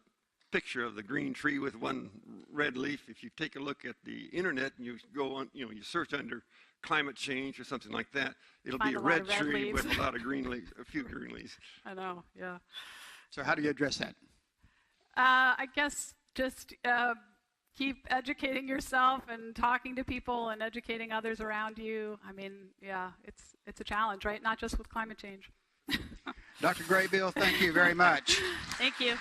picture of the green tree with one red leaf, if you take a look at the internet and you go on, you search under climate change or something like that, it'll be a red tree with a lot of green leaves, a few green leaves. I know, yeah. So how do you address that? I guess just keep educating yourself and talking to people and educating others around you. Yeah, it's a challenge, right? Not just with climate change. Dr. Graybeal, thank you very much. Thank you.